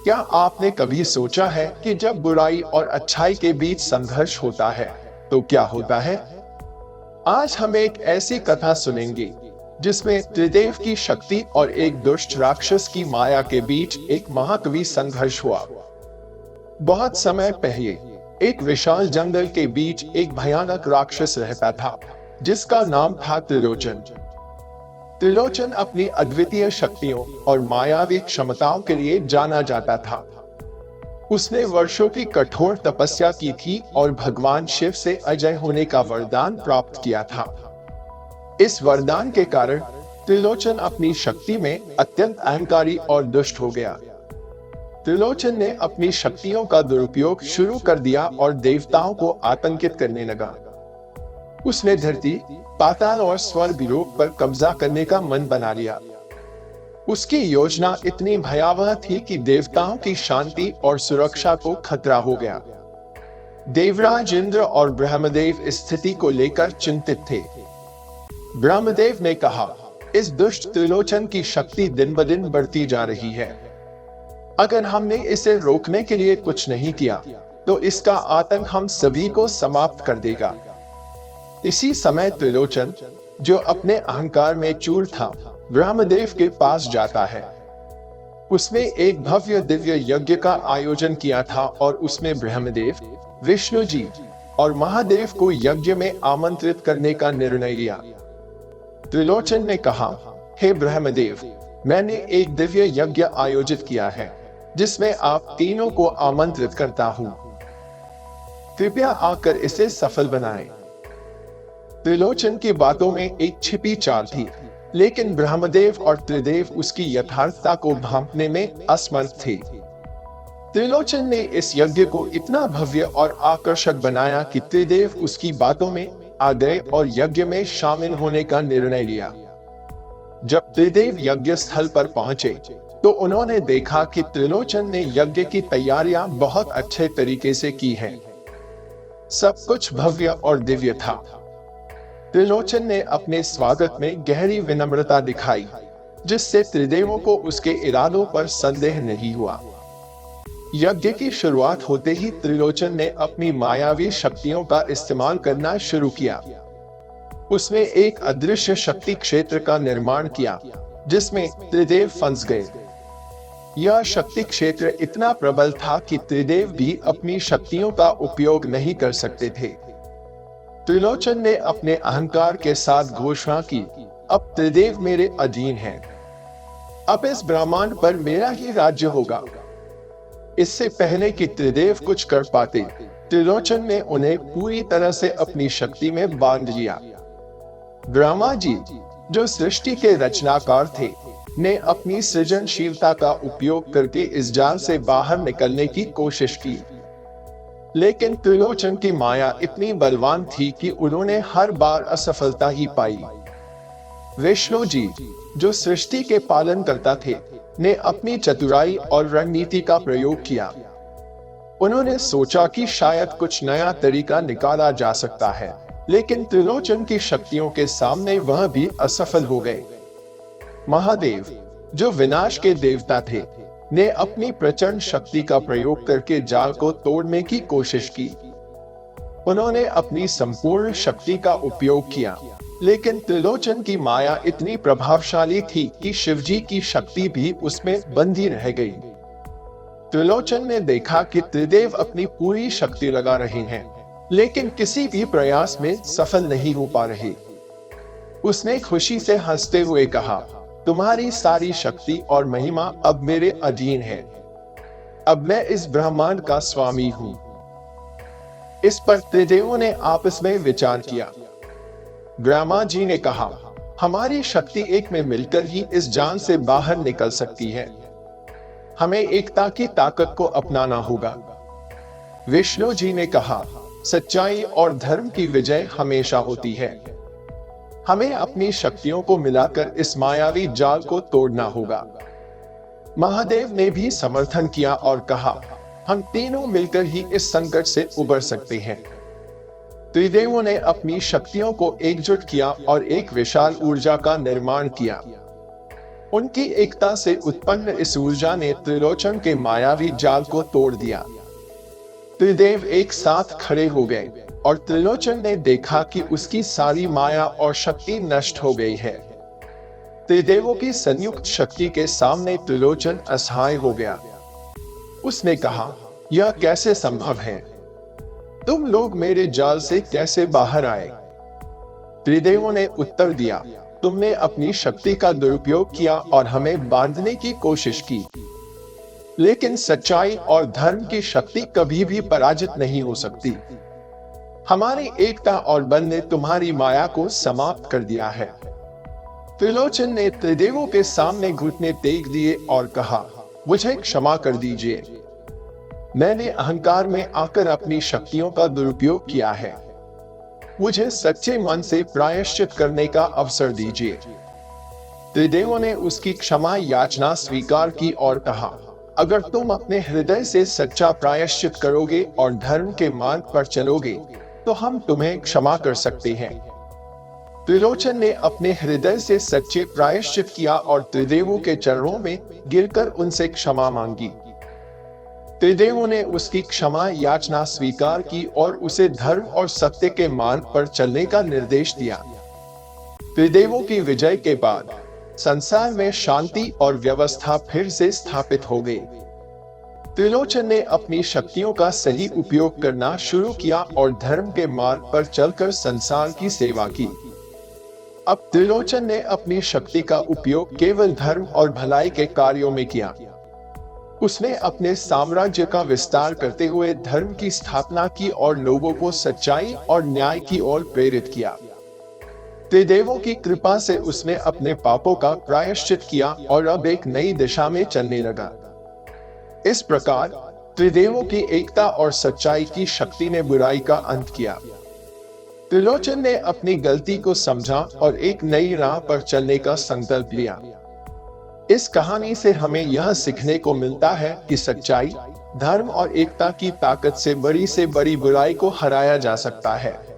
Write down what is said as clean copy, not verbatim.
क्या आपने कभी सोचा है कि जब बुराई और अच्छाई के बीच संघर्ष होता है तो क्या होता है? आज हम एक ऐसी कथा सुनेंगे जिसमें त्रिदेव की शक्ति और एक दुष्ट राक्षस की माया के बीच एक महाकवि संघर्ष हुआ। बहुत समय पहले एक विशाल जंगल के बीच एक भयानक राक्षस रहता था जिसका नाम था त्रिलोचन। त्रिलोचन अपनी अद्वितीय शक्तियों और मायावी क्षमताओं के लिए जाना जाता था। उसने वर्षों की कठोर तपस्या की थी और भगवान शिव से अजय होने का वरदान प्राप्त किया था। इस वरदान के कारण त्रिलोचन अपनी शक्ति में अत्यंत अहंकारी और दुष्ट हो गया। त्रिलोचन ने अपनी शक्तियों का दुरुपयोग शुरू कर दिया और देवताओं को आतंकित करने लगा। उसने धरती, पाताल और स्वर्गलोक पर कब्जा करने का मन बना लिया। उसकी योजना इतनी भयावह थी कि देवताओं की शांति और सुरक्षा को खतरा हो गया। देवराज इंद्र और ब्रह्मदेव इस स्थिति को लेकर चिंतित थे। ब्रह्मदेव ने कहा, इस दुष्ट त्रिलोचन की शक्ति दिन ब दिन बढ़ती जा रही है। अगर हमने इसे रोकने के लिए कुछ नहीं किया तो इसका आतंक हम सभी को समाप्त कर देगा। इसी समय त्रिलोचन, जो अपने अहंकार में चूर था, ब्रह्मदेव के पास जाता है। उसने एक भव्य दिव्य यज्ञ का आयोजन किया था और उसमें ब्रह्मदेव, विष्णु जी और महादेव को यज्ञ में आमंत्रित करने का निर्णय लिया। त्रिलोचन ने कहा, हे ब्रह्मदेव, मैंने एक दिव्य यज्ञ आयोजित किया है जिसमें आप तीनों को आमंत्रित करता हूं। कृपया आकर इसे सफल बनाएं। त्रिलोचन की बातों में एक छिपी चाल थी, लेकिन ब्रह्मदेव और त्रिदेव उसकी यथार्थता को भांपने में असमर्थ थे। त्रिलोचन ने इस यज्ञ को इतना भव्य और आकर्षक बनाया कि त्रिदेव उसकी बातों में आ गए और यज्ञ में शामिल होने का निर्णय लिया। जब त्रिदेव यज्ञ स्थल पर पहुंचे तो उन्होंने देखा कि त्रिलोचन ने यज्ञ की तैयारियां बहुत अच्छे तरीके से की हैं। सब कुछ भव्य और दिव्य था। त्रिलोचन ने अपने स्वागत में गहरी विनम्रता दिखाई, जिससे त्रिदेवों को उसके इरादों पर संदेह नहीं हुआ। यज्ञ की शुरुआत होते ही त्रिलोचन ने अपनी मायावी शक्तियों का इस्तेमाल करना शुरू किया। उसने एक अदृश्य शक्ति क्षेत्र का निर्माण किया, जिसमें त्रिदेव फंस गए। यह शक्ति क्षेत्र इतना प्रबल था कि त्रिदेव भी अपनी शक्तियों का उपयोग नहीं कर सकते थे। त्रिलोचन ने अपने अहंकार के साथ घोषणा की, अब त्रिदेव मेरे अधीन हैं। अब इस ब्रह्मांड पर मेरा ही राज्य होगा। इससे पहले कि त्रिदेव कुछ कर पाते, त्रिलोचन ने उन्हें पूरी तरह से अपनी शक्ति में बांध लिया। ब्रह्मा जी, जो सृष्टि के रचनाकार थे, ने अपनी सृजनशीलता का उपयोग करके इस जाल से बाहर निकलने की कोशिश की, लेकिन त्रिलोचन की माया इतनी बलवान थी कि उन्होंने हर बार असफलता ही पाई। विष्णु जी, जो सृष्टि के पालन करता थे, ने अपनी चतुराई और रणनीति का प्रयोग किया। उन्होंने सोचा कि शायद कुछ नया तरीका निकाला जा सकता है, लेकिन त्रिलोचन की शक्तियों के सामने वह भी असफल हो गए। महादेव, जो विनाश के देवता थे, ने अपनी प्रचंड शक्ति का प्रयोग करके जाल को तोड़ने की कोशिश की। उन्होंने अपनी संपूर्ण शक्ति का उपयोग किया, लेकिन त्रिलोचन की माया इतनी प्रभावशाली थी कि शिवजी की शक्ति भी उसमें बंधी रह गई। त्रिलोचन ने देखा कि त्रिदेव अपनी पूरी शक्ति लगा रहे हैं, लेकिन किसी भी प्रयास में सफल नहीं हो पा रहे। उसने खुशी से हंसते हुए कहा, तुम्हारी सारी शक्ति और महिमा अब मेरे अधीन है। अब मैं इस ब्रह्मांड का स्वामी हूं। इस पर त्रिदेवों ने आपस में विचार किया। ब्रह्मा जी ने कहा, हमारी शक्ति एक में मिलकर ही इस जाल से बाहर निकल सकती है। हमें एकता की ताकत को अपनाना होगा। विष्णु जी ने कहा, सच्चाई और धर्म की विजय हमेशा होती है। हमें अपनी शक्तियों को मिलाकर इस मायावी जाल को तोड़ना होगा। महादेव ने भी समर्थन किया और कहा, हम तीनों मिलकर ही इस संकट से उबर सकते हैं। त्रिदेवों ने अपनी शक्तियों को एकजुट किया और एक विशाल ऊर्जा का निर्माण किया। उनकी एकता से उत्पन्न इस ऊर्जा ने त्रिलोचन के मायावी जाल को तोड़ दिया। त्रिदेव एक साथ खड़े हो गए और त्रिलोचन ने देखा कि उसकी सारी माया और शक्ति नष्ट हो गई है। त्रिदेवों की संयुक्त शक्ति के सामने त्रिलोचन असहाय हो गया। उसने कहा, यह कैसे संभव है? तुम लोग मेरे जाल से कैसे बाहर आए? त्रिदेवों ने उत्तर दिया, तुमने अपनी शक्ति का दुरुपयोग किया और हमें बांधने की कोशिश की। लेकिन सच्चाई और धर्म की शक्ति कभी भी पराजित नहीं हो सकती। हमारी एकता और बल ने तुम्हारी माया को समाप्त कर दिया है। त्रिलोचन ने त्रिदेवों के सामने घुटने टेक दिए और कहा, मुझे क्षमा कर दीजिए। मैंने अहंकार में आकर अपनी शक्तियों का दुरुपयोग किया है। मुझे सच्चे मन से प्रायश्चित करने का अवसर दीजिए। त्रिदेवों ने उसकी क्षमा याचना स्वीकार की और कहा, अगर तुम अपने हृदय से सच्चा प्रायश्चित करोगे और धर्म के मार्ग पर चलोगे, तो हम तुम्हें क्षमा कर सकते हैं। त्रिलोचन ने अपने हृदय से सच्चे प्रायश्चित किया और त्रिदेवों के चरणों में गिरकर उनसे क्षमा मांगी। त्रिदेवों ने उसकी क्षमा याचना स्वीकार की और उसे धर्म और सत्य के मार्ग पर चलने का निर्देश दिया। त्रिदेवों की विजय के बाद संसार में शांति और व्यवस्था फिर से स्थापित हो गई। त्रिलोचन ने अपनी शक्तियों का सही उपयोग करना शुरू किया और धर्म के मार्ग पर चलकर संसार की सेवा की। अब त्रिलोचन ने अपनी शक्ति का उपयोग केवल धर्म और भलाई के कार्यों में किया। उसने अपने साम्राज्य का विस्तार करते हुए धर्म की स्थापना की और लोगों को सच्चाई और न्याय की ओर प्रेरित किया। त्रिदेवों की कृपा से उसने अपने पापों का प्रायश्चित किया और अब एक नई दिशा में चलने लगा। इस प्रकार त्रिदेवों की एकता और सच्चाई की शक्ति ने बुराई का अंत किया। त्रिलोचन ने अपनी गलती को समझा और एक नई राह पर चलने का संकल्प लिया। इस कहानी से हमें यह सीखने को मिलता है कि सच्चाई, धर्म और एकता की ताकत से बड़ी बुराई को हराया जा सकता है।